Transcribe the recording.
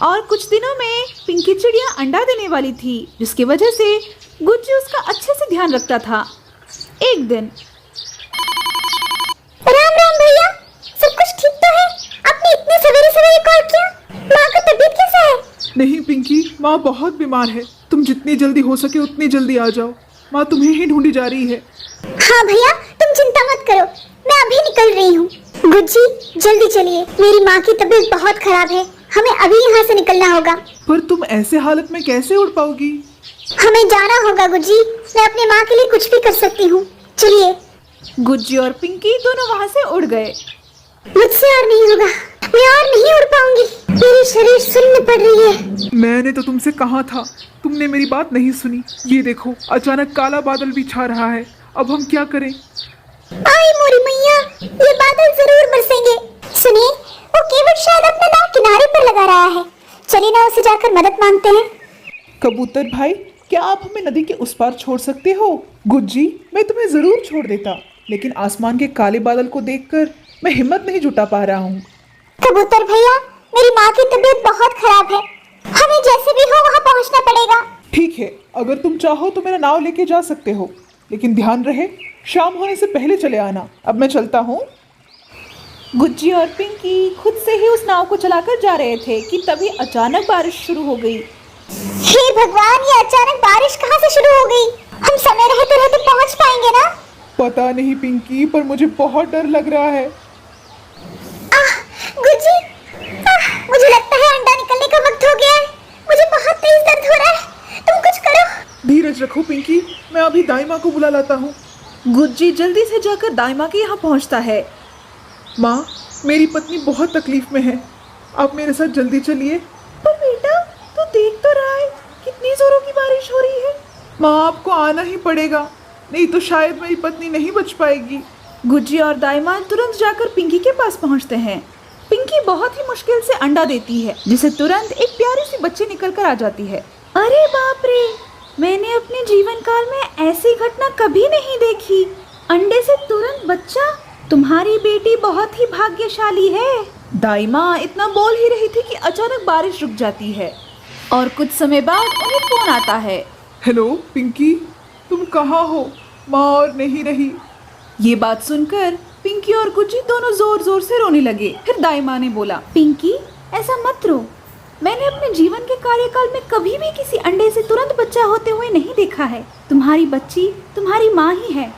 और कुछ दिनों में पिंकी चिड़िया अंडा देने वाली थी, जिसकी वजह से गुज्जी उसका अच्छे से ध्यान रखता था। एक दिन राम राम भैया, सब कुछ ठीक तो है? आपने इतने सवेरे सवेरे कॉल किया? माँ का तबीयत कैसा है? नहीं पिंकी, माँ बहुत बीमार है। तुम जितनी जल्दी हो सके उतनी जल्दी आ जाओ। माँ तुम्हें ही ढूंढी जा रही है। हाँ भैया, तुम चिंता मत करो, मैं अभी निकल रही हूँ। गुज्जी जल्दी चलिए, मेरी माँ की तबीयत बहुत खराब है, हमें अभी यहाँ से निकलना होगा। पर तुम ऐसे हालत में कैसे उड़ पाओगी? हमें जाना होगा गुज्जी, मैं अपनी माँ के लिए कुछ भी कर सकती हूँ। चलिए। गुज्जी और पिंकी दोनों वहाँ से उड़ गए। मुझसे और नहीं होगा, मैं और नहीं उड़ पाऊंगी, मेरी शरीर सुन्न पड़ रही है। मैंने तो तुमसे कहा था, तुमने मेरी बात नहीं सुनी। ये देखो, अचानक काला बादल भी छा रहा है। अब हम क्या करें? आई मोरी मैया, ये बादल जरूर बरसेंगे। सुनिए, वो केवट शायद अपना नाव किनारे पर लगा रहा है। चलिए ना उसे जाकर मदद मांगते हैं। कबूतर भाई, क्या आप हमें नदी के उस पार छोड़ सकते हो? गुज्जी, मैं तुम्हें जरूर छोड़ देता, लेकिन आसमान के काले बादल को देखकर मैं हिम्मत नहीं जुटा पा रहा हूँ। कबूतर भैया, मेरी माँ की तबीयत बहुत खराब है, हमें जैसे भी हो वहाँ पहुँचना पड़ेगा। ठीक है, अगर तुम चाहो तो मेरा नाव लेके जा सकते हो, लेकिन ध्यान रहे शाम होने से पहले चले आना। अब मैं चलता हूँ। गुज्जी और पिंकी खुद से ही उस नाव को चलाकर जा रहे थे कि तभी अचानक बारिश शुरू हो गई। हे भगवान, ये अचानक बारिश कहाँ से शुरू हो गई? हम समय रहते रहते पहुँच पाएंगे ना? पता नहीं पिंकी, पर मुझे बहुत डर लग रहा है। गुज्जी, मुझे लगता है अंडा निकलने का वक्त हो गया है। मुझे बहुत तेज दर्द हो रहा है, तुम कुछ करो। धीरज रखो पिंकी, मैं अभी दाई माँ को बुला लाता हूँ। गुज्जी जल्दी से जाकर दाई माँ के यहाँ पहुँचता है। माँ, मेरी पत्नी बहुत तकलीफ में है, आप मेरे साथ जल्दी चलिए। पर बेटा, तू देख तो रहा है कितनी जोरों की बारिश हो रही है। माँ, आपको आना ही पड़ेगा, नहीं तो शायद मेरी पत्नी नहीं बच पाएगी। गुज्जी और दाई माँ तुरंत जाकर पिंकी के पास पहुँचते हैं। पिंकी बहुत ही मुश्किल से अंडा देती है, जिसे तुरंत एक प्यारी सी बच्ची निकल कर आ जाती है। अरे बाप रे, मैंने अपने जीवन काल में ऐसी घटना कभी नहीं देखी। अंडे से तुरंत बच्चा, तुम्हारी बेटी बहुत ही भाग्यशाली है। दाई माँ इतना बोल ही रही थी कि अचानक बारिश रुक जाती है और कुछ समय बाद उन्हें फोन आता है। हेलो पिंकी, तुम कहाँ हो? माँ और नहीं रही। ये बात सुनकर पिंकी और गुज्जी दोनों जोर जोर से रोने लगे। फिर दाई माँ ने बोला, पिंकी ऐसा मत रो, मैंने अपने जीवन के कार्यकाल में कभी भी किसी अंडे से तुरंत बच्चा होते हुए नहीं देखा है। तुम्हारी बच्ची तुम्हारी माँ ही है।